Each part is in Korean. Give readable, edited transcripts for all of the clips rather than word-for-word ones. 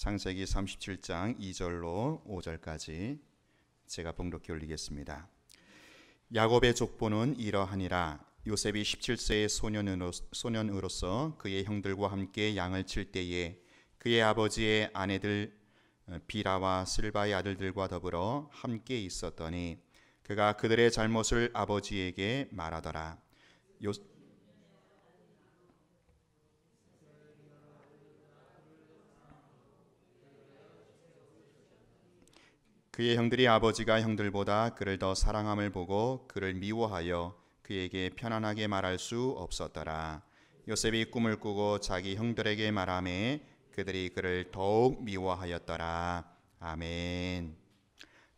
창세기 37장 2절로 5절까지 제가 봉독해 올리겠습니다. 야곱의 족보는 이러하니라. 요셉이 17세의 소년으로서 그의 형들과 함께 양을 칠 때에 그의 아버지의 아내들 비라와 실바의 아들들과 더불어 함께 있었더니 그가 그들의 잘못을 아버지에게 말하더라. 그의 형들이 아버지가 형들보다 그를 더 사랑함을 보고 그를 미워하여 그에게 편안하게 말할 수 없었더라. 요셉이 꿈을 꾸고 자기 형들에게 말하매 그들이 그를 더욱 미워하였더라. 아멘.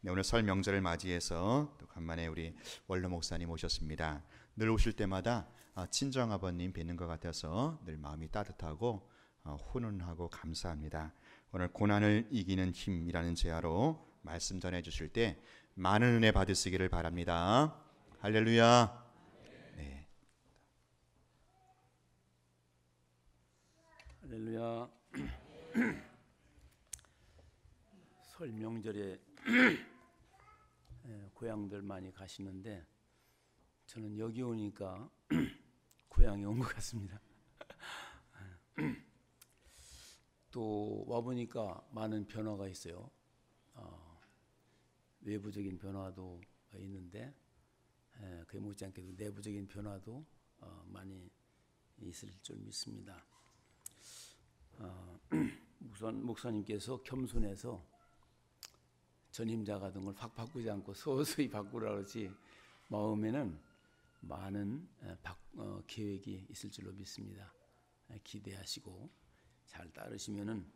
네, 오늘 설 명절을 맞이해서 또 간만에 우리 원로 목사님 오셨습니다. 늘 오실 때마다 친정 아버님 뵙는 것 같아서 늘 마음이 따뜻하고 훈훈하고 감사합니다. 오늘 고난을 이기는 힘이라는 제야로 말씀 전해 주실 때 많은 은혜 받으시기를 바랍니다. 할렐루야. 네. 할렐루야. 설 명절에 고향들 많이 가시는데 저는 여기 오니까 고향에 온 것 같습니다. 또 와보니까 많은 변화가 있어요. 외부적인 변화도 있는데 그에 못지않게도 내부적인 변화도 많이 있을 줄 믿습니다. 목사님께서 겸손해서 전임자 같은 걸 확 바꾸지 않고 서서히 바꾸라 그러지 마음에는 많은 계획이 있을 줄로 믿습니다. 기대하시고 잘 따르시면은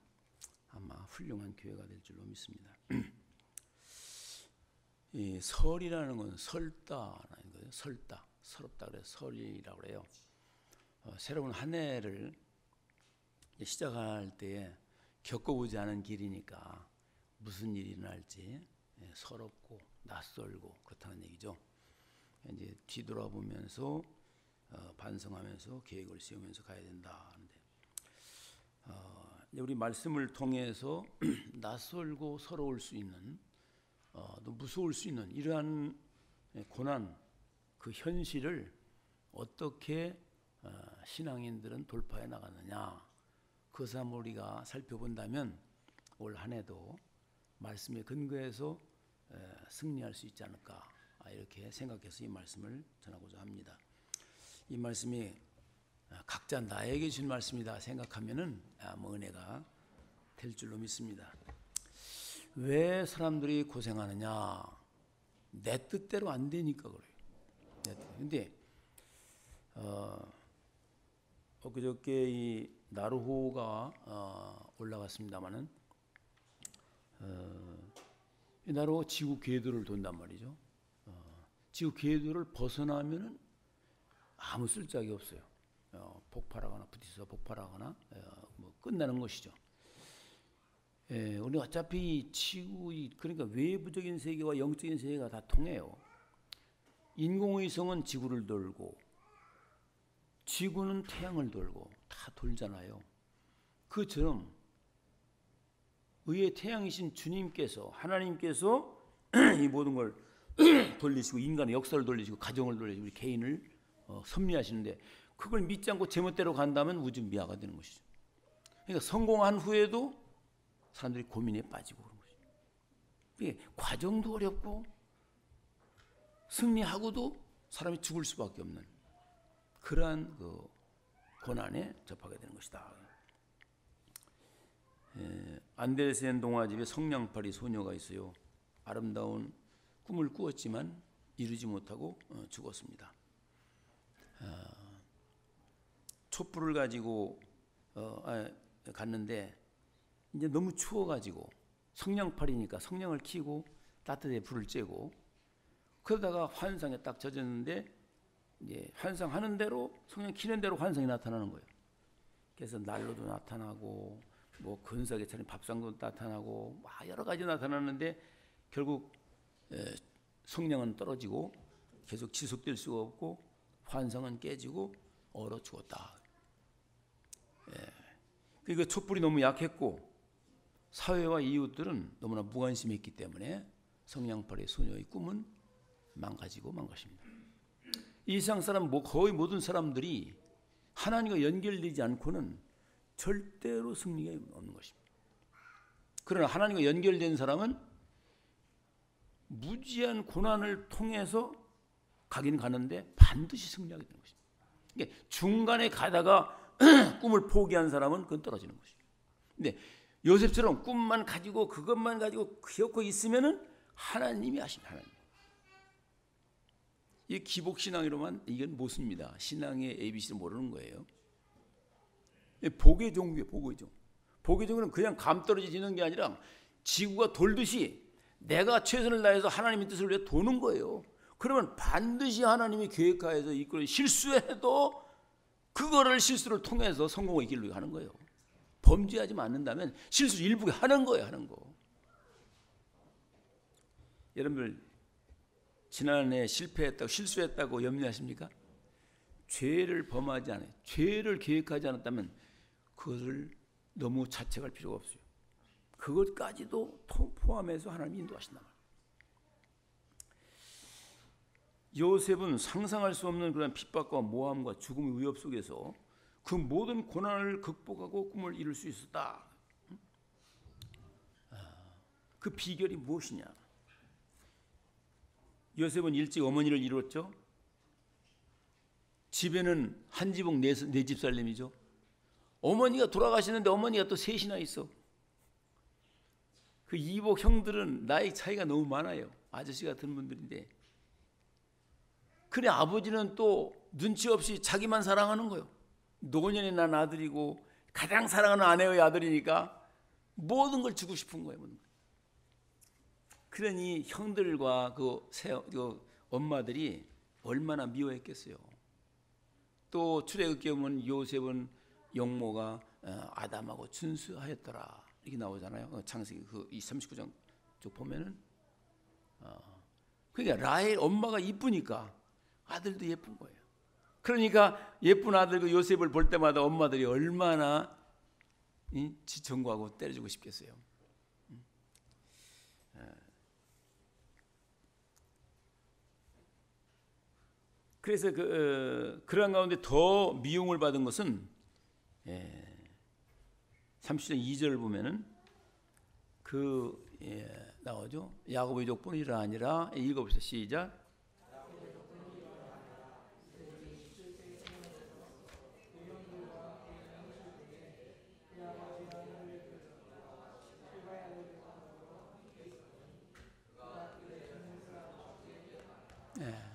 아마 훌륭한 교회가 될 줄로 믿습니다. 이 설이라는 건 설다라는 거예요. 설다, 서럽다 그래서 설이라고 그래요. 새로운 한 해를 시작할 때에 겪어보지 않은 길이니까 무슨 일이 일어날지 서럽고 낯설고 그렇다는 얘기죠. 이제 뒤돌아보면서 반성하면서 계획을 세우면서 가야 된다 하는데 우리 말씀을 통해서 낯설고 서러울 수 있는 또 무서울 수 있는 이러한 고난 그 현실을 어떻게 신앙인들은 돌파해 나가느냐 그것을 한번 우리가 살펴본다면 올 한 해도 말씀에 근거해서 승리할 수 있지 않을까 이렇게 생각해서 이 말씀을 전하고자 합니다. 이 말씀이 각자 나에게 준 말씀이다 생각하면은 은혜가 될 줄로 믿습니다. 왜 사람들이 고생하느냐? 내 뜻대로 안 되니까 그래요. 근데 엊그저께 이 나루호가 올라갔습니다마는 이 나루호 지구 궤도를 돈단 말이죠. 지구 궤도를 벗어나면은 아무 쓸데기 없어요. 폭발하거나 부딪혀서 폭발하거나 뭐 끝나는 것이죠. 우리 어차피 지구 그러니까 외부적인 세계와 영적인 세계가 다 통해요. 인공위성은 지구를 돌고 지구는 태양을 돌고 다 돌잖아요. 그처럼 의의 태양이신 주님께서 하나님께서 이 모든 걸 돌리시고 인간의 역사를 돌리시고 가정을 돌리시고 우리 개인을 섭리하시는데 그걸 믿지 않고 제멋대로 간다면 우주미화가 되는 것이죠. 그러니까 성공한 후에도 사람들이 고민에 빠지고 그런 것이죠. 이게 과정도 어렵고 승리하고도 사람이 죽을 수밖에 없는 그러한 그 고난에 접하게 되는 것이다. 안데르센 동화집에 성냥팔이 소녀가 있어요. 아름다운 꿈을 꾸었지만 이루지 못하고 죽었습니다. 촛불을 가지고 갔는데 이제 너무 추워가지고 성냥팔이니까 성냥을 켜고 따뜻하게 불을 쬐고 그러다가 환상에 딱 젖었는데 이제 환상하는 대로 성냥 켜는 대로 환상이 나타나는 거예요. 그래서 난로도 나타나고 뭐 근사하게 차린 밥상도 나타나고 여러 가지 나타나는데 결국 성냥은 떨어지고 계속 지속될 수가 없고 환상은 깨지고 얼어 죽었다. 그러니까 촛불이 너무 약했고 사회와 이웃들은 너무나 무관심했기 때문에 성냥팔이 소녀의 꿈은 망가지고 만 것입니다. 이 세상 사람 거의 모든 사람들이 하나님과 연결되지 않고는 절대로 승리가 없는 것입니다. 그러나 하나님과 연결된 사람은 무지한 고난을 통해서 가긴 가는데 반드시 승리하게 되는 것입니다. 그러니까 중간에 가다가 꿈을 포기한 사람은 그건 떨어지는 것이죠. 근데 요셉처럼 꿈만 가지고 그것만 가지고 기어코 있으면은 하나님이 하십니다. 하나님. 이 기복신앙으로만 이건 못 씁니다. 신앙의 ABC를 모르는 거예요. 복의 종교예요. 복의 종. 복의 종교는 그냥 감 떨어지는 게 아니라 지구가 돌듯이 내가 최선을 다해서 하나님의 뜻을 위해 도는 거예요. 그러면 반드시 하나님이 계획하여서 이끌어 실수해도 그거를 실수를 통해서 성공의 길로 가는 거예요. 범죄하지 않는다면 실수 일부게 하는 거예요. 하는 거. 여러분들 지난해 실패했다고 실수했다고 염려하십니까? 죄를 범하지 않아요. 죄를 계획하지 않았다면 그것을 너무 자책할 필요가 없어요. 그것까지도 포함해서 하나님이 인도하신다. 요셉은 상상할 수 없는 그런 핍박과 모함과 죽음의 위협 속에서 그 모든 고난을 극복하고 꿈을 이룰 수 있었다. 그 비결이 무엇이냐? 요셉은 일찍 어머니를 이뤘죠. 집에는 한 지붕 네 집 살림이죠. 어머니가 돌아가시는데 어머니가 또 셋이나 있어. 그 이복 형들은 나이 차이가 너무 많아요. 아저씨 같은 분들인데. 그래 아버지는 또 눈치 없이 자기만 사랑하는 거예요. 노년에 난 아들이고 가장 사랑하는 아내의 아들이니까 모든 걸 주고 싶은 거예요. 그러니 형들과 그 엄마들이 얼마나 미워했겠어요. 또 출애굽기에 보면 요셉은 용모가 아담하고 준수하였더라 이렇게 나오잖아요. 창세기 이 39장 쭉 보면은 그러니까 라헬 엄마가 이쁘니까 아들도 예쁜 거예요. 그러니까 예쁜 아들 그 요셉을 볼 때마다 엄마들이 얼마나 지청구하고 때려주고 싶겠어요. 그래서 그러한 가운데 더 미움을 받은 것은 30장 2절을 보면은 나오죠. 야곱의 족보는 아니라 읽어보세요. 시작.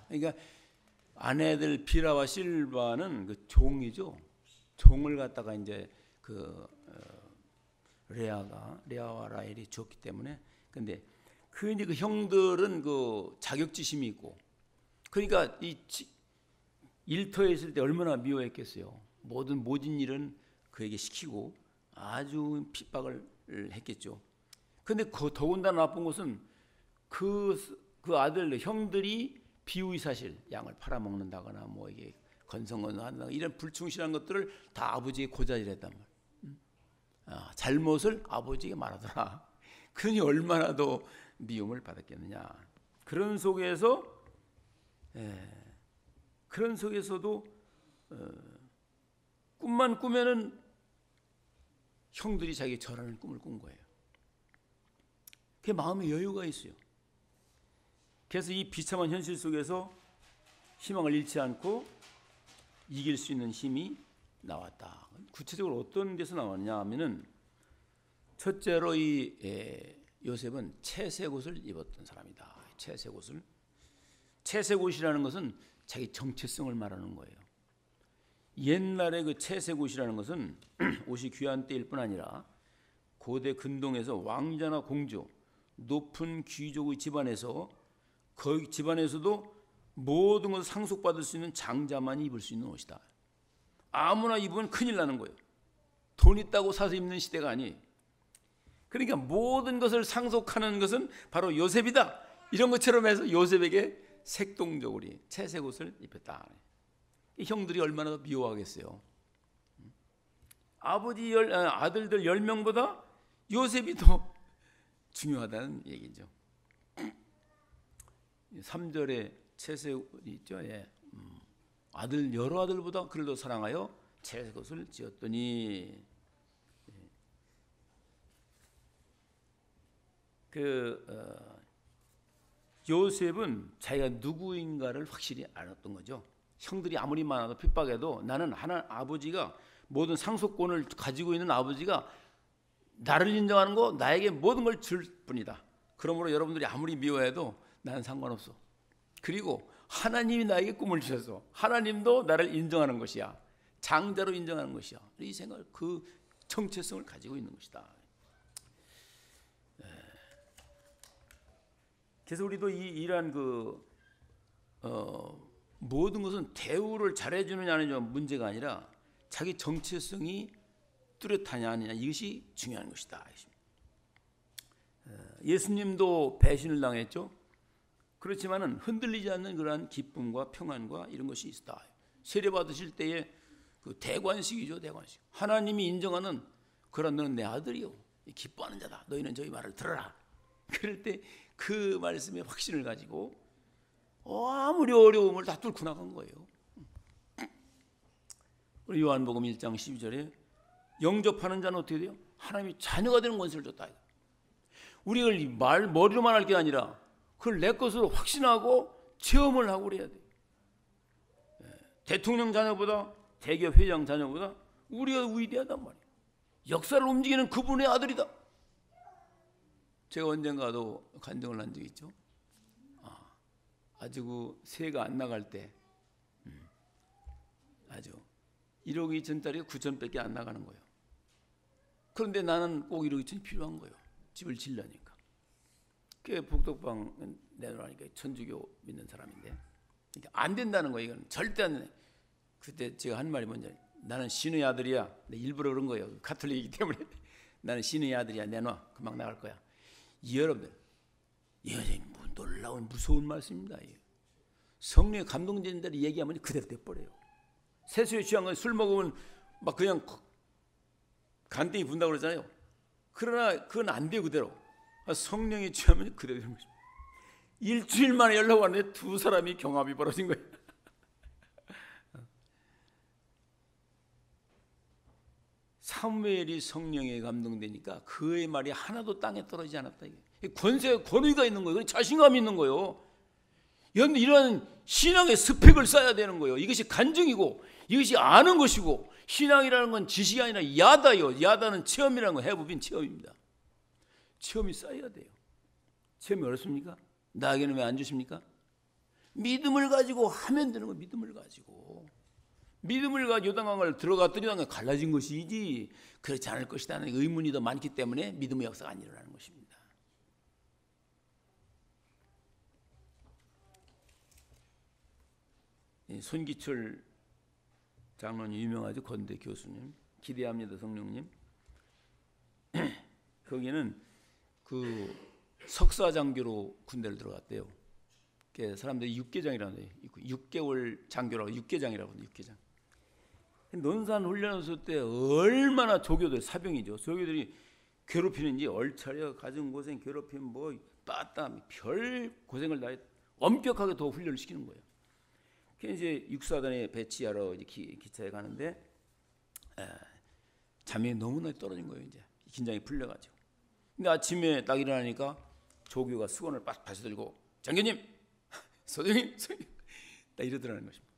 그러니까 아내들 비라와 실바는 그 종이죠. 종을 갖다가 이제 레아와 라헬이 줬기 때문에 근데 그 형들은 그 자격지심이 있고 그러니까 이 일터에 있을 때 얼마나 미워했겠어요. 모진 일은 그에게 시키고 아주 핍박을 했겠죠. 근데 더군다나 나쁜 것은 그 아들 형들이 비의사실 양을 팔아먹는다거나 뭐 이게 건성건성한다 이런 불충실한 것들을 다 아버지의 고자질했단 말이에요. 잘못을 아버지에게 말하더라. 그러니 얼마나 더 미움을 받았겠느냐. 그런 속에서도 꿈만 꾸면은 형들이 자기 절하는 꿈을 꾼 거예요. 그게 마음에 여유가 있어요. 그래서 이 비참한 현실 속에서 희망을 잃지 않고 이길 수 있는 힘이 나왔다. 구체적으로 어떤 데서 나왔냐 하면은 첫째로 이 요셉은 채색옷을 입었던 사람이다. 채색옷이라는 것은 자기 정체성을 말하는 거예요. 옛날에 그 채색옷이라는 것은 옷이 귀한 때일 뿐 아니라 고대 근동에서 왕자나 공주, 높은 귀족의 집안에서 그 집안에서도 모든 것을 상속받을 수 있는 장자만이 입을 수 있는 옷이다. 아무나 입으면 큰일 나는 거예요. 돈 있다고 사서 입는 시대가 아니에요. 그러니까 모든 것을 상속하는 것은 바로 요셉이다. 이런 것처럼 해서 요셉에게 색동적으로 채색 옷을 입혔다. 이 형들이 얼마나 더 미워하겠어요. 아들들 10명보다 요셉이 더 중요하다는 얘기죠. 3절에 채색이 있죠. 예. 아들 여러 아들보다 그를 더 사랑하여 채색옷을 지었더니, 요셉은 자기가 누구인가를 확실히 알았던 거죠. 형들이 아무리 많아도 핍박해도 나는 하나님 아버지가, 모든 상속권을 가지고 있는 아버지가 나를 인정하는 거, 나에게 모든 걸 줄 뿐이다. 그러므로 여러분들이 아무리 미워해도 나는 상관없어. 그리고 하나님이 나에게 꿈을 주셔서 하나님도 나를 인정하는 것이야. 장자로 인정하는 것이야. 이 생각, 그 정체성을 가지고 있는 것이다. 그래서 우리도 이러한 모든 것은 대우를 잘해주느냐 아니냐 문제가 아니라 자기 정체성이 뚜렷하냐 아니냐, 이것이 중요한 것이다. 예수님도 배신을 당했죠. 그렇지만은 흔들리지 않는 그러한 기쁨과 평안과 이런 것이 있다. 세례 받으실 때의 그 대관식이죠, 대관식. 하나님이 인정하는, 그런 너는 내 아들이요, 기뻐하는 자다. 너희는 저희 말을 들어라. 그럴 때 그 말씀에 확신을 가지고 아무리 어려움을 다 뚫고 나간 거예요. 우리 요한복음 1장 12절에 영접하는 자는 어떻게 돼요? 하나님이 자녀가 되는 권세를 줬다. 우리가 머리로만 할 게 아니라 그걸 내 것으로 확신하고 체험을 하고 그래야 돼요. 대통령 자녀보다, 대기업 회장 자녀보다 우리가 위대하단 말이에요. 역사를 움직이는 그분의 아들이다. 제가 언젠가도 간증을 한 적이 있죠. 아주 그 세가 안 나갈 때 아주 1억 2천짜리가 9천밖에 안 나가는 거예요. 그런데 나는 꼭 1억 2천이 필요한 거예요. 집을 지으려니까. 그 복덕방 내놓으니까 천주교 믿는 사람인데 안 된다는 거예요. 이건 절대 안 돼. 그때 제가 한 말이 뭔지, 나는 신의 아들이야. 일부러 그런 거예요. 가톨릭이기 때문에. 나는 신의 아들이야. 내놔. 금방 나갈 거야. 여러분들, 이것이 놀라운 무서운 말씀입니다. 성령의 감동되는 대로 얘기하면 그대로 돼버려요. 세수에 취한 건 술 먹으면 막 그냥 간땡이 분다고 그러잖아요. 그러나 그건 안 돼요. 그대로. 성령에 취하면 그대로 되는 것입니다. 일주일 만에 연락 왔는데 두 사람이 경합이 벌어진 거예요. 사무엘이 성령에 감동되니까 그의 말이 하나도 땅에 떨어지지 않았다. 권위가 있는 거예요. 자신감이 있는 거예요. 이런 신앙의 스펙을 쌓아야 되는 거예요. 이것이 간증이고 이것이 아는 것이고, 신앙이라는 건 지식이 아니라 야다요. 야다는 체험이라는 건 해부빈 체험입니다. 체험이 쌓여야 돼요. 체험이 어렵습니까? 나에게는 왜 안 주십니까? 믿음을 가지고 하면 되는 거예요. 믿음을 가지고. 믿음을 가지고 요단강을 들어갔더니 요단강이 갈라진 것이지 그렇지 않을 것이라는 의문이 더 많기 때문에 믿음의 역사가 안 일어나는 것입니다. 손기철 장로님 유명하죠. 건대 교수님. 기대합니다 성령님. 거기는 그 석사장교로 군대를 들어갔대요. 사람들이 육개장이라고 해요. 6개월 장교라고, 육개장이라고 해요. 육개장. 논산 훈련소 때 얼마나 조교들, 사병이죠. 조교들이 괴롭히는지, 얼차려, 가정고생, 괴롭힘, 뭐 빠땀, 별 고생을 다 엄격하게 더 훈련을 시키는 거예요. 이제 육사단에 배치하러 기차에 가는데 잠이 너무나 떨어진 거예요. 이제 긴장이 풀려가지고. 근데 아침에 딱 일어나니까 조교가 수건을 빡 받쳐들고, 장교님, 소장님, 딱 이러더라는 것입니다.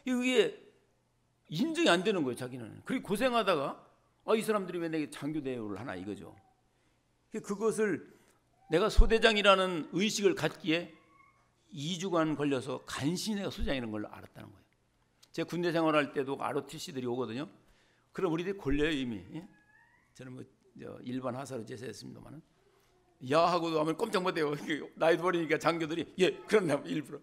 이게 인정이 안 되는 거예요, 자기는. 그리고 고생하다가 이 사람들이 왜 내게 장교 대우를 하나 이거죠. 그것을 내가 소대장이라는 의식을 갖기에 2주간 걸려서 간신히 내가 소장이라는 걸 알았다는 거예요. 제가 군대 생활할 때도 ROTC들이 오거든요. 그럼 우리들이 골려요 이미. 예? 저는 뭐 일반 하사로 제사했습니다만은 야 하고도 하면 꼼짝 못해요. 나이 버리니까 장교들이 그런다 일부러.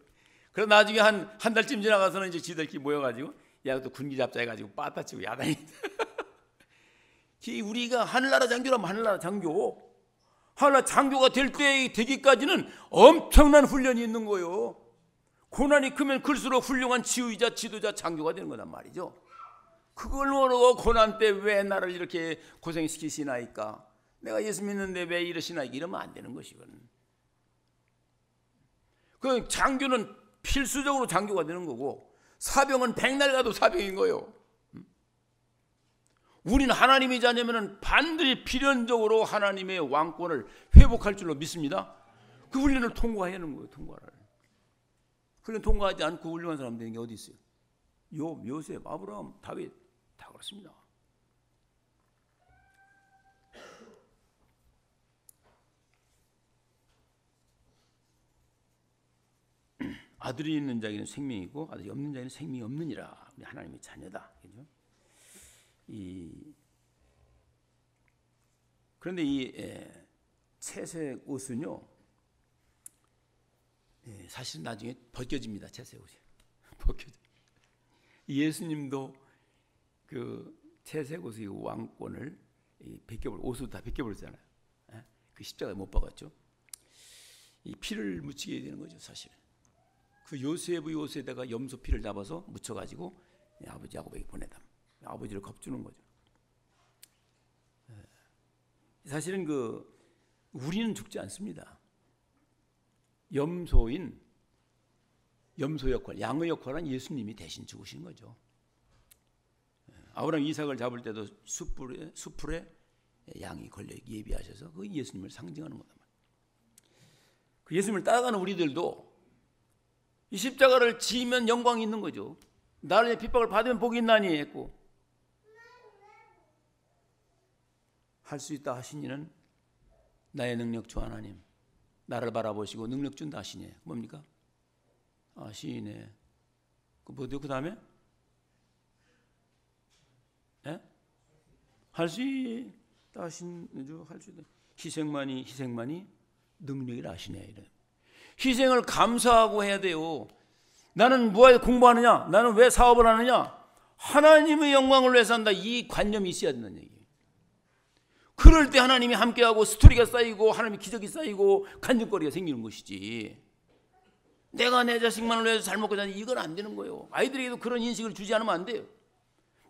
그럼 나중에 한 달쯤 지나가서는 이제 지들끼리 모여가지고 야 또 군기 잡자 해가지고 빠따치고 야단이. 우리가 하늘나라 장교라면 하늘나라 장교. 하늘나라 장교가 되기까지는 엄청난 훈련이 있는 거예요. 고난이 크면 클수록 훌륭한 지휘자, 지도자, 장교가 되는 거란 말이죠. 그걸 모르고 고난 때 왜 나를 이렇게 고생시키시나이까? 내가 예수 믿는데 왜 이러시나 이러면 안 되는 것이거든. 그 장교는 필수적으로 장교가 되는 거고 사병은 백날 가도 사병인 거예요. 우리는 하나님의 자녀면 반드시 필연적으로 하나님의 왕권을 회복할 줄로 믿습니다. 그 훈련을 통과해야 하는 거예요. 통과를. 훈련 통과하지 않고 훌륭한 사람 되는 게 어디 있어요? 요셉, 아브라함, 다윗 다 그렇습니다. 아들이 있는 자에게는 생명이 있고 아들이 없는 자에게는 생명이 없느니라. 우리 하나님의 자녀다. 그죠? 그런데 이 채색 옷은요, 사실 나중에 벗겨집니다. 채색 옷이 벗겨져. 예수님도 그 채색 옷의 왕권을 벗겨버려, 옷을 다 벗겨버렸잖아요. 그 십자가에 못 박았죠. 이 피를 묻히게 되는 거죠, 사실은. 그 요셉의 옷에다가 염소 피를 잡아서 묻혀가지고 아버지 야곱에게 보내다. 아버지를 겁주는 거죠. 사실은 우리는 죽지 않습니다. 염소 역할, 양의 역할은 예수님이 대신 죽으신 거죠. 아브라함 이삭을 잡을 때도 수풀에 양이 걸려 예비하셔서 그 예수님을 상징하는 거다. 그 예수님을 따라가는 우리들도 이 십자가를 지면 영광이 있는 거죠. 나를 핍박을 받으면 복이 있나니 했고, 할 수 있다 하시니는 나의 능력 주 하나님, 나를 바라보시고 능력 준다 하시네. 뭡니까? 시인에 그 다음에 할 수 있다 하신 주, 할 수 있다, 희생만이 능력이라 하시네. 이래. 희생을 감사하고 해야 돼요. 나는 뭐에 공부하느냐? 나는 왜 사업을 하느냐? 하나님의 영광을 위해서 한다. 이 관념이 있어야 된다는 얘기예요. 그럴 때 하나님이 함께하고 스토리가 쌓이고 하나님의 기적이 쌓이고 간증거리가 생기는 것이지. 내가 내 자식만을 위해서 잘 먹고 자니 이건 안 되는 거예요. 아이들에게도 그런 인식을 주지 않으면 안 돼요.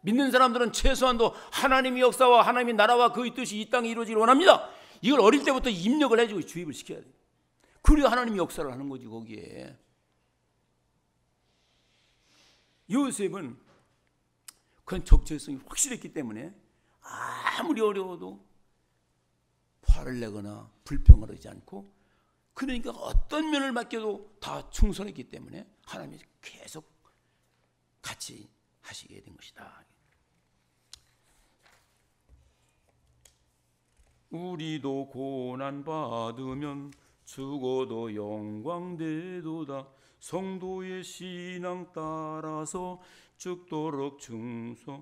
믿는 사람들은 최소한도 하나님의 역사와 하나님의 나라와 그의 뜻이 이 땅에 이루어지길 원합니다. 이걸 어릴 때부터 입력을 해주고 주입을 시켜야 돼요. 그래야 하나님의 역사를 하는 거지. 거기에 요셉은 그런 적재성이 확실했기 때문에 아무리 어려워도 화를 내거나 불평을 하지 않고, 그러니까 어떤 면을 맡겨도 다 충성했기 때문에 하나님이 계속 같이 하시게 된 것이다. 우리도 고난 받으면 죽어도 영광되도다. 성도의 신앙 따라서 죽도록 충성하겠네.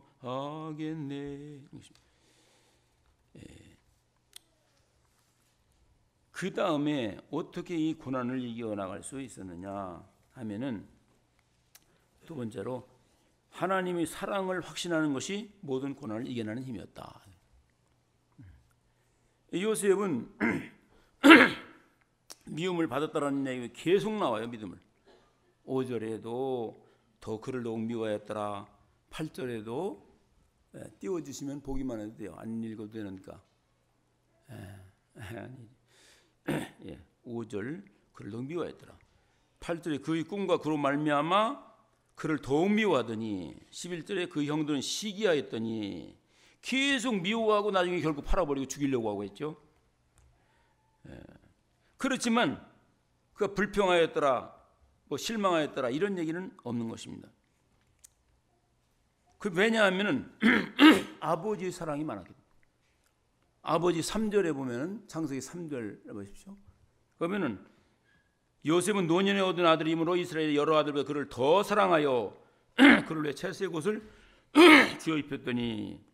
그 다음에 어떻게 이 고난을 이겨나갈 수 있었느냐 하면은, 두 번째로 하나님의 사랑을 확신하는 것이 모든 고난을 이겨내는 힘이었다. 요셉은 미움을 받았다라는 얘기 계속 나와요. 믿음을 5절에도 더 그를 더욱 미워하였더라. 8절에도 띄워주시면 보기만 해도 돼요. 안 읽어도 되니까. 5절 그를 더욱 미워하였더라. 8절에 그의 꿈과 그로 말미암아 그를 더욱 미워하더니, 11절에 그 형들은 시기하였더니, 계속 미워하고 나중에 결국 팔아버리고 죽이려고 하고 했죠. 그렇지만 그가 불평하였더라, 뭐 실망하였더라 이런 얘기는 없는 것입니다. 왜냐하면 아버지의 사랑이 많았기 때문에. 아버지 3절에 보면, 창세기 3절 보십시오. 그러면은 요셉은 노년에 얻은 아들이므로 이스라엘의 여러 아들보다 그를 더 사랑하여 그를 위해 채색 옷을 지어 입혔더니,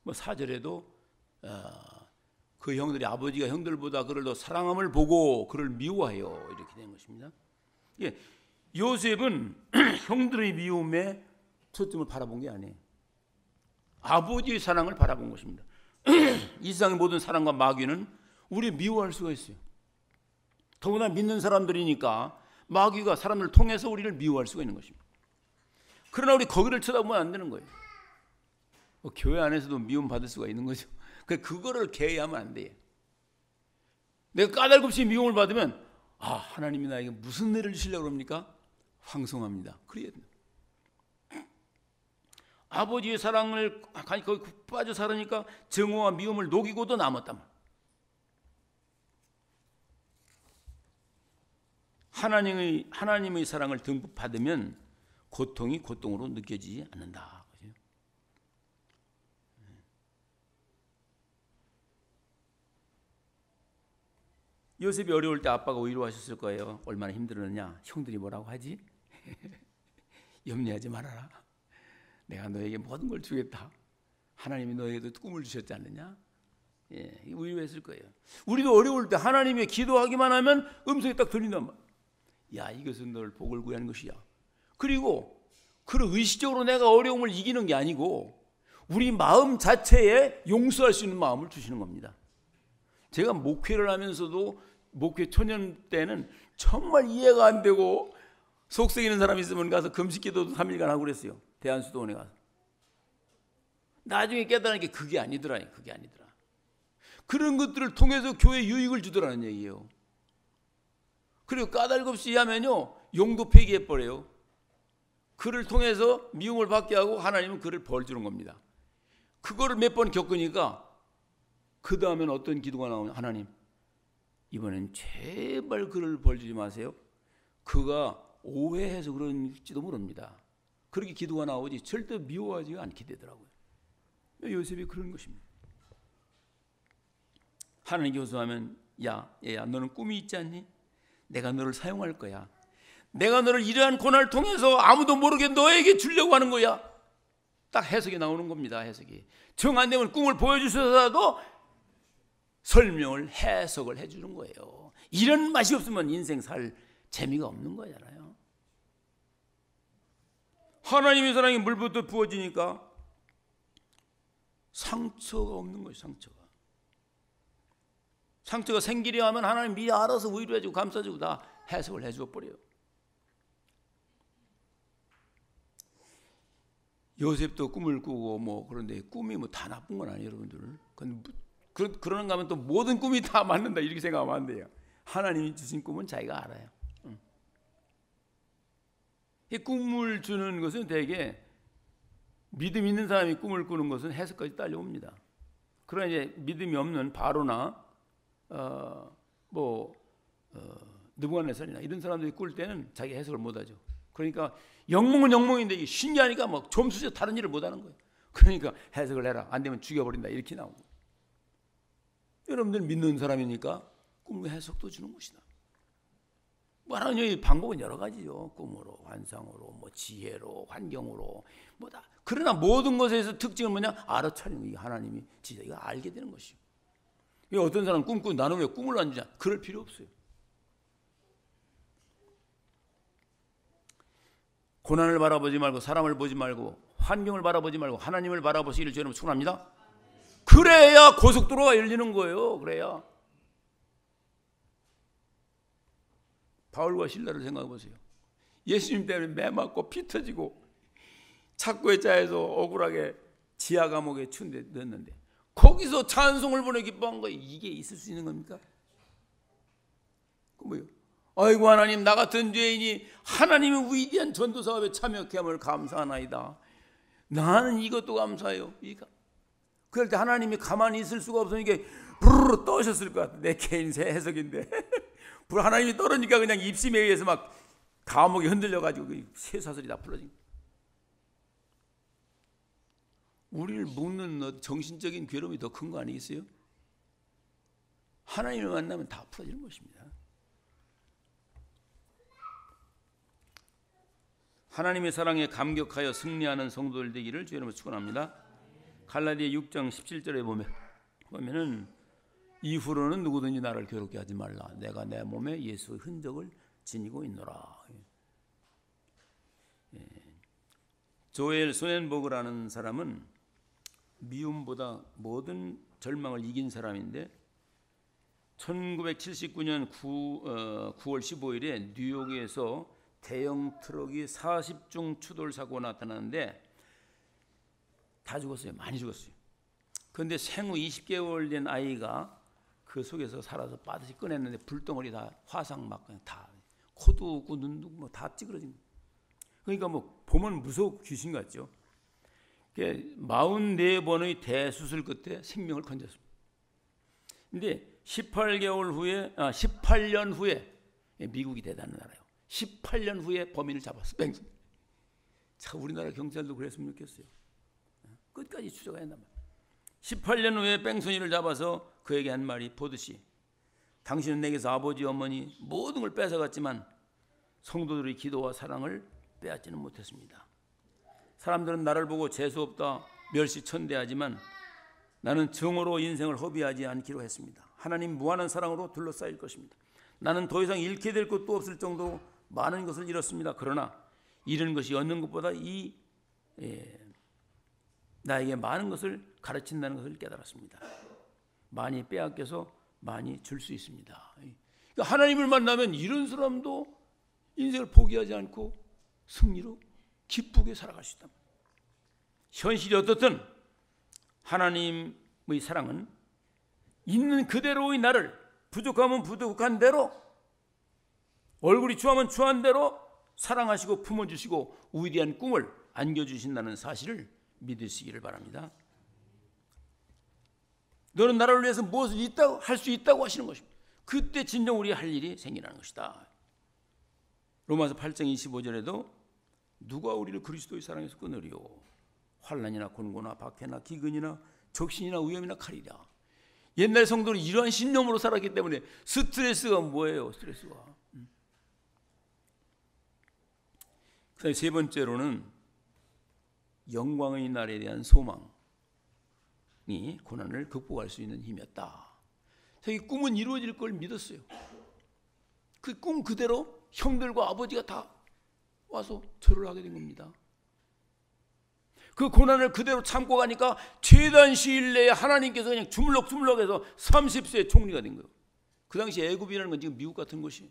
뭐 4절에도 그 형들이, 아버지가 형들보다 그를 더 사랑함을 보고 그를 미워하여 이렇게 된 것입니다. 예, 요셉은 형들의 미움에 초점을 바라본 게 아니에요. 아버지의 사랑을 바라본 것입니다. 이 세상의 모든 사랑과 마귀는 우리 미워할 수가 있어요. 더구나 믿는 사람들이니까 마귀가 사람들을 통해서 우리를 미워할 수가 있는 것입니다. 그러나 우리 거기를 쳐다보면 안 되는 거예요. 교회 안에서도 미움 받을 수가 있는 거죠. 그거를 개의하면 안 돼. 내가 까닭없이 미움을 받으면 하나님이 나에게 무슨 은혜를 주시려고 합니까? 황송합니다. 그래야 된다. 아버지의 사랑을 거기 빠져 살으니까 증오와 미움을 녹이고도 남았단 말이야. 하나님의 사랑을 듬뿍 받으면 고통이 고통으로 느껴지지 않는다. 요셉이 어려울 때 아빠가 위로하셨을 거예요. 얼마나 힘들었냐. 형들이 뭐라고 하지? 염려하지 말아라. 내가 너에게 모든 걸 주겠다. 하나님이 너에게도 꿈을 주셨지 않느냐? 위로했을 거예요. 우리도 어려울 때 하나님의 기도하기만 하면 음성이 딱 들린단 말이야. 야, 이것은 널 복을 구하는 것이야. 그리고 그런 의식적으로 내가 어려움을 이기는 게 아니고 우리 마음 자체에 용서할 수 있는 마음을 주시는 겁니다. 제가 목회를 하면서도 목회 초년 때는 정말 이해가 안 되고 속 썩이는 사람이 있으면 가서 금식기도도 3일간 하고 그랬어요. 대한수도원에 가서. 나중에 깨달은 게 그게 아니더라. 그런 것들을 통해서 교회에 유익을 주더라는 얘기예요. 그리고 까닭없이 하면요 용도 폐기해버려요. 그를 통해서 미움을 받게 하고 하나님은 그를 벌 주는 겁니다. 그거를 몇 번 겪으니까 그 다음엔 어떤 기도가 나오면 하나님 이번엔 제발 그를 벌 주지 마세요. 그가 오해해서 그런지도 모릅니다. 그렇게 기도가 나오지 절대 미워하지 않게 되더라고요. 요셉이 그런 것입니다. 하나님 교수하면 야 얘야 너는 꿈이 있지 않니? 내가 너를 사용할 거야. 내가 너를 이러한 고난을 통해서 아무도 모르게 너에게 주려고 하는 거야. 딱 해석이 나오는 겁니다. 해석이. 정 안 되면 꿈을 보여주셔서라도 설명을 해석을 해주는 거예요. 이런 맛이 없으면 인생 살 재미가 없는 거잖아요. 하나님의 사랑이 물부터 부어지니까 상처가 없는 거예요. 상처가 생기려 하면 하나님 미리 알아서 위로해주고 감싸주고 다 해석을 해줘 버려요. 요셉도 꿈을 꾸고 그런데 꿈이 다 나쁜 건 아니에요, 여러분들. 그러는가 하면 또 모든 꿈이 다 맞는다 이렇게 생각하면 안 돼요. 하나님이 주신 꿈은 자기가 알아요. 이 꿈을 주는 것은 대개 믿음 있는 사람이 꿈을 꾸는 것은 해석까지 딸려옵니다. 그러나 이제 믿음이 없는 바로나 느부갓네살이나 이런 사람들이 꿀 때는 자기 해석을 못하죠. 그러니까 영몽은 영몽인데 이게 신기하니까 점수제 다른 일을 못하는 거예요. 그러니까 해석을 해라. 안 되면 죽여버린다 이렇게 나오고. 여러분들 믿는 사람이니까 꿈의 해석도 주는 것이다. 하나님의 방법은 여러 가지죠. 꿈으로, 환상으로, 지혜로, 환경으로, 다. 그러나 모든 것에서 특징은 뭐냐? 알아차리는 거예요. 하나님이 진짜 이거 알게 되는 것이요. 어떤 사람은 꿈꾸고 나는 왜 꿈을 안 주냐? 그럴 필요 없어요. 고난을 바라보지 말고 사람을 보지 말고 환경을 바라보지 말고 하나님을 바라보시기를 주님 축원합니다. 그래야 고속도로가 열리는 거예요. 그래야. 바울과 실라를 생각해 보세요. 예수님 때문에 매 맞고 피 터지고 착고에 짜여서 억울하게 지하 감옥에 넣었는데 거기서 찬송을 보내 기뻐한 거예요. 이게 있을 수 있는 겁니까? 그 뭐예요? 아이고 하나님 나 같은 죄인이 하나님의 위대한 전도 사업에 참여케 함을 감사하나이다. 나는 이것도 감사해요. 그럴 때 하나님이 가만히 있을 수가 없으니까 부르르 떠오셨을 것 같아. 내 개인 해석인데 하나님이 떨어지니까 그냥 입심에 의해서 막 감옥이 흔들려가지고 쇠사슬이 다 풀어진. 우리를 묶는 정신적인 괴로움이 더 큰 거 아니겠어요? 하나님을 만나면 다 풀어지는 것입니다. 하나님의 사랑에 감격하여 승리하는 성도들 되기를 주의 이름으로 축원합니다. 갈라디아 6장 17절에 보면은 이후로는 누구든지 나를 괴롭게 하지 말라. 내가 내 몸에 예수의 흔적을 지니고 있노라. 조엘 소넨버그라는 사람은 미움보다 모든 절망을 이긴 사람인데 1979년 9월 15일에 뉴욕에서 대형 트럭이 40중 추돌 사고가 나타났는데 다 죽었어요. 많이 죽었어요. 그런데 생후 20개월 된 아이가 그 속에서 살아서 빠듯이 꺼냈는데 불덩어리 다 화상 막 그냥 다 코도 없고 눈도 뭐 다 찌그러진 거예요. 그러니까 뭐 보면 무서운 귀신 같죠. 44번의 대수술 끝에 생명을 건졌습니다. 근데 18년 후에 미국이 대단한 나라예요. 18년 후에 범인을 잡았어. 뺑소니. 참 우리나라 경찰도 그랬으면 좋겠어요. 끝까지 추적해야 한단 말이에요. 18년 후에 뺑소니를 잡아서 그에게 한 말이 보듯이 당신은 내게서 아버지 어머니 모든 걸 뺏어갔지만 성도들의 기도와 사랑을 빼앗지는 못했습니다. 사람들은 나를 보고 재수없다 멸시천대하지만 나는 정오로 인생을 허비하지 않기로 했습니다. 하나님 무한한 사랑으로 둘러싸일 것입니다. 나는 더 이상 잃게 될 것도 없을 정도로 많은 것을 잃었습니다. 그러나 잃은 것이 얻는 것보다 나에게 많은 것을 가르친다는 것을 깨달았습니다. 많이 빼앗겨서 많이 줄 수 있습니다. 그러니까 하나님을 만나면 이런 사람도 인생을 포기하지 않고 승리로 기쁘게 살아갈 수 있다. 현실이 어떻든 하나님의 사랑은 있는 그대로의 나를 부족하면 부족한 대로 얼굴이 추하면 추한 대로 사랑하시고 품어주시고 위대한 꿈을 안겨주신다는 사실을 믿으시기를 바랍니다. 너는 나를 위해서 무엇을 할 수 있다고 하시는 것입니다. 그때 진정 우리 할 일이 생기는 것이다. 로마서 8장 25절에도 누가 우리를 그리스도의 사랑에서 끊으리요? 환난이나 곤고나 박해나 기근이나 적신이나 위험이나 칼이라. 옛날 성도는 이러한 신념으로 살았기 때문에 스트레스가 뭐예요? 스트레스가. 그다음에 세 번째로는 영광의 날에 대한 소망이 고난을 극복할 수 있는 힘이었다. 자기 꿈은 이루어질 걸 믿었어요. 그 꿈 그대로 형들과 아버지가 다 와서 절을 하게 된 겁니다. 그 고난을 그대로 참고 가니까 최단 시일 내에 하나님께서 그냥 주물럭주물럭해서 30세에 총리가 된 거예요. 그 당시 애굽이라는 건 지금 미국 같은 곳이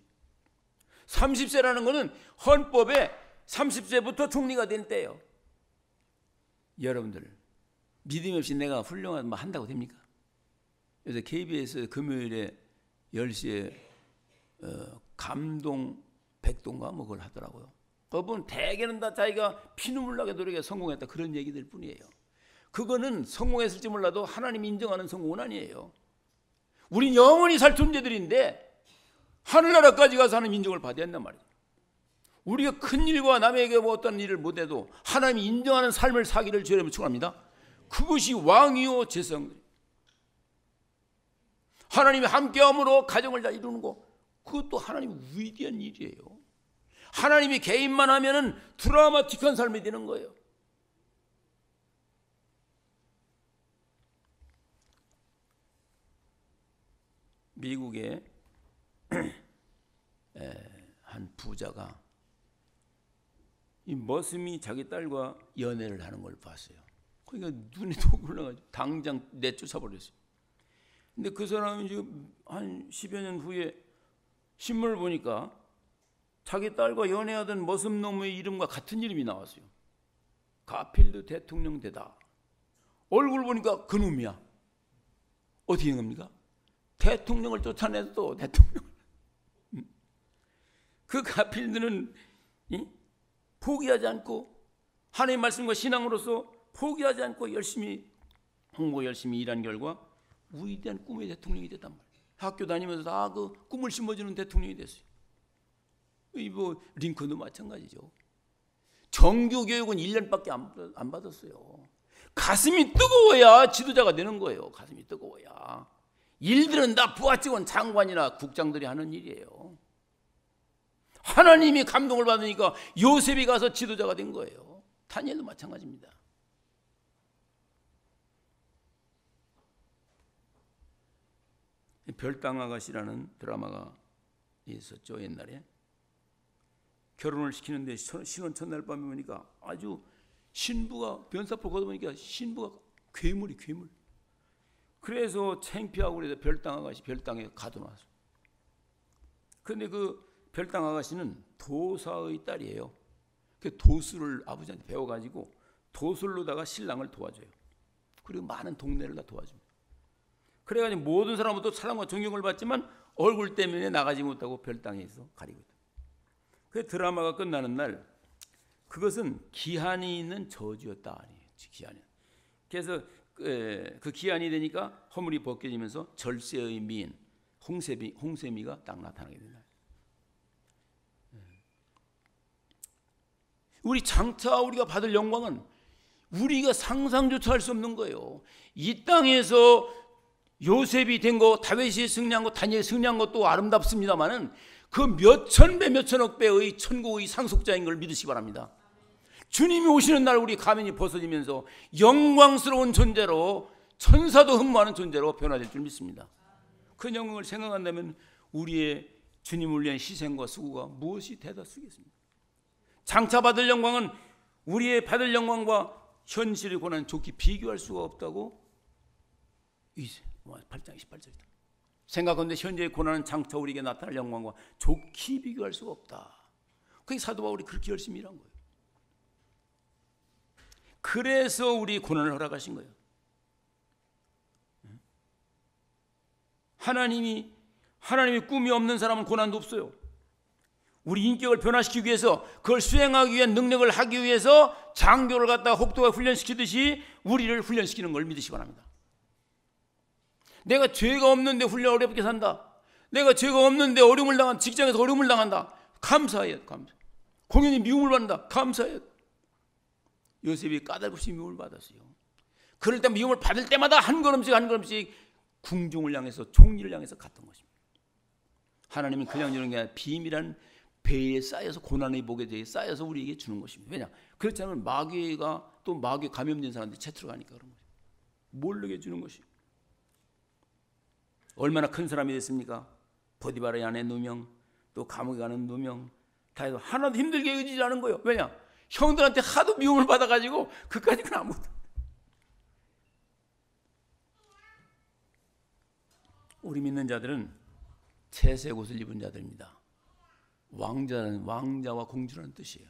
30세라는 거는 헌법에 30세부터 총리가 된 때예요. 여러분들 믿음 없이 내가 훌륭한 뭐 한다고 됩니까? 그래서 KBS 금요일에 10시에 감동 백동가 뭐 그걸 하더라고요. 그분 대개는 다 자기가 피눈물 나게 노력해 성공했다 그런 얘기들 뿐이에요. 그거는 성공했을지 몰라도 하나님 인정하는 성공은 아니에요. 우린 영원히 살 존재들인데 하늘나라까지 가서 하나님 인정을 받아야 한단 말이에요. 우리가 큰 일과 남에게 뭐 어떤 일을 못해도 하나님이 인정하는 삶을 사기를 주님은 축원합니다. 그것이 왕이요 제사장들. 하나님이 함께함으로 가정을 다 이루는 거 그것도 하나님 위대한 일이에요. 하나님이 개입만 하면은 드라마틱한 삶이 되는 거예요. 미국의 한 부자가 이 머슴이 자기 딸과 연애를 하는 걸 봤어요. 그러니까 눈이 톡 올라가지고 당장 내쫓아 버렸어요. 근데 그 사람이 지금 한 10여 년 후에 신문을 보니까 자기 딸과 연애하던 머슴놈의 이름과 같은 이름이 나왔어요. 가필드 대통령 되다. 얼굴 보니까 그 놈이야. 어떻게 된 겁니까? 대통령을 쫓아내도 대통령을. 그 가필드는 포기하지 않고 하나님의 말씀과 신앙으로서 포기하지 않고 열심히 홍보 열심히 일한 결과 위대한 꿈의 대통령이 됐단 말이에요. 학교 다니면서 다 그 꿈을 심어주는 대통령이 됐어요. 뭐 링컨도 마찬가지죠. 정규 교육은 1년밖에 안 받았어요. 가슴이 뜨거워야 지도자가 되는 거예요. 가슴이 뜨거워야. 일들은 다 부하직원 장관이나 국장들이 하는 일이에요. 하나님이 감동을 받으니까 요셉이 가서 지도자가 된 거예요. 다니엘도 마찬가지입니다. 별당 아가씨라는 드라마가 있었죠. 옛날에 결혼을 시키는데 신혼 첫날 밤에 보니까 아주 신부가 변사포 걷어보니까 신부가 괴물이 괴물. 그래서 창피하고 그래서 별당 아가씨 별당에 가둬놨어. 그런데 그 별당 아가씨는 도사의 딸이에요. 그 도술을 아버지한테 배워가지고 도술로다가 신랑을 도와줘요. 그리고 많은 동네를 다 도와줍니다. 그래가지고 모든 사람부터 사랑과 존경을 받지만 얼굴 때문에 나가지 못하고 별땅에서 가리고 있다. 그 드라마가 끝나는 날 그것은 기한이 있는 저주였다 아니에요. 기한이. 그래서 그 기한이 되니까 허물이 벗겨지면서 절세의 미인 홍세미가 딱 나타나게 된다. 우리 장차 우리가 받을 영광은 우리가 상상조차 할 수 없는 거예요. 이 땅에서 요셉이 된 거, 다윗이 승리한 거, 다니엘이 승리한 것도 아름답습니다만은 그 몇천 배, 몇천억 배의 천국의 상속자인 걸 믿으시기 바랍니다. 주님이 오시는 날 우리 가면이 벗어지면서 영광스러운 존재로, 천사도 흠모하는 존재로 변화될 줄 믿습니다. 그 영광을 생각한다면 우리의 주님을 위한 희생과 수고가 무엇이 되다 쓰겠습니까? 장차 받을 영광은 우리의 받을 영광과 현실의 고난 좋게 비교할 수가 없다고 8장 28절이다. 생각하는데 현재의 고난은 장차 우리에게 나타날 영광과 좋게 비교할 수가 없다. 그게 사도 바울이 그렇게 열심히 일한 거예요. 그래서 우리 고난을 허락하신 거예요. 하나님이 꿈이 없는 사람은 고난도 없어요. 우리 인격을 변화시키기 위해서, 그걸 수행하기 위한 능력을 하기 위해서 장교를 갖다가 혹독하게 훈련시키듯이 우리를 훈련시키는 걸 믿으시기 바랍니다. 내가 죄가 없는데 훈련 어렵게 산다. 내가 죄가 없는데 어려움을 당한, 직장에서 어려움을 당한다. 감사해요. 공연히 미움을 받는다. 감사해요. 요셉이 까닭없이 미움을 받았어요. 그럴 때 미움을 받을 때마다 한 걸음씩 궁중을 향해서, 총리를 향해서 갔던 것입니다. 하나님은 그냥 주는 게 아니라 비밀한 배에 쌓여서, 고난의 복에 대해 쌓여서 우리에게 주는 것입니다. 왜냐? 그렇지 않으면 마귀가, 또 마귀 감염된 사람들이 채트로 가니까 그런 거예요. 모르게 주는 것이. 얼마나 큰 사람이 됐습니까? 보디바라의 아내 누명, 또 감옥에 가는 누명, 다 해도 하나도 힘들게 여기지 않은 거예요. 왜냐? 형들한테 하도 미움을 받아가지고 그까짓 건 아무것도. 우리 믿는 자들은 채색 옷을 입은 자들입니다. 왕자는, 왕자와 공주라는 뜻이에요.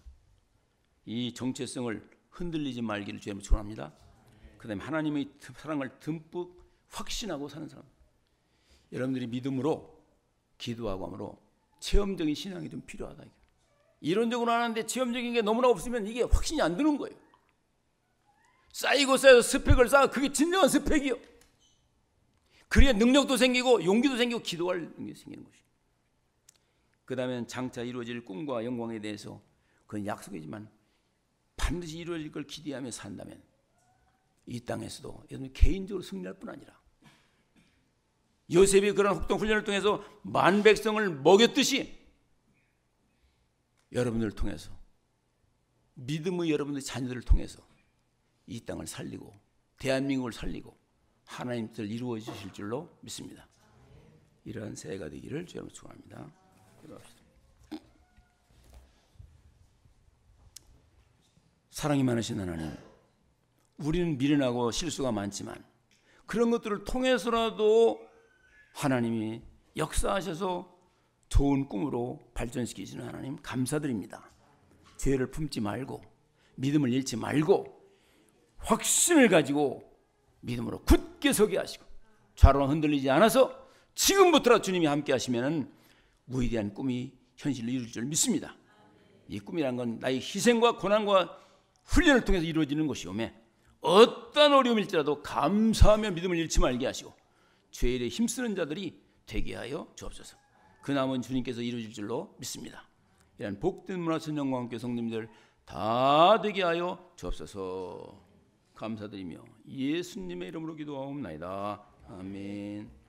이 정체성을 흔들리지 말기를 주님을 축원합니다. 그 다음에 하나님의 사랑을 듬뿍 확신하고 사는 사람. 여러분들이 믿음으로 기도하고 함으로 체험적인 신앙이 좀 필요하다. 이론적으로 하는데 체험적인 게 너무나 없으면 이게 확신이 안 드는 거예요. 쌓이고 쌓여서 스펙을 쌓아, 그게 진정한 스펙이요. 그래야 능력도 생기고 용기도 생기고 기도할 능력이 생기는 것이죠. 그 다음에 장차 이루어질 꿈과 영광에 대해서 그건 약속이지만 반드시 이루어질 걸 기대하며 산다면 이 땅에서도 여러분 개인적으로 승리할 뿐 아니라 요셉이 그런 혹독 훈련을 통해서 만 백성을 먹였듯이 여러분들을 통해서, 믿음의 여러분들의 자녀들을 통해서 이 땅을 살리고 대한민국을 살리고 하나님 뜻을 이루어 주실 줄로 믿습니다. 이러한 새해가 되기를 주님으로 축원합니다. 기도합시다. 사랑이 많으신 하나님, 우리는 미련하고 실수가 많지만 그런 것들을 통해서라도 하나님이 역사하셔서 좋은 꿈으로 발전시키시는 하나님 감사드립니다. 죄를 품지 말고 믿음을 잃지 말고 확신을 가지고 믿음으로 굳게 서게 하시고 좌로는 흔들리지 않아서 지금부터라도 주님이 함께 하시면 위대한 꿈이 현실로 이루어질 줄 믿습니다. 이 꿈이란 건 나의 희생과 고난과 훈련을 통해서 이루어지는 것이오매 어떤 어려움일지라도 감사하며 믿음을 잃지 말게 하시고 죄에 대해 힘쓰는 자들이 되게 하여 주옵소서. 그 남은 주님께서 이루어질 줄로 믿습니다. 이런 복된 문화선 영광과 함께 성도님들 다 되게 하여 주옵소서. 감사드리며 예수님의 이름으로 기도하옵나이다. 아멘.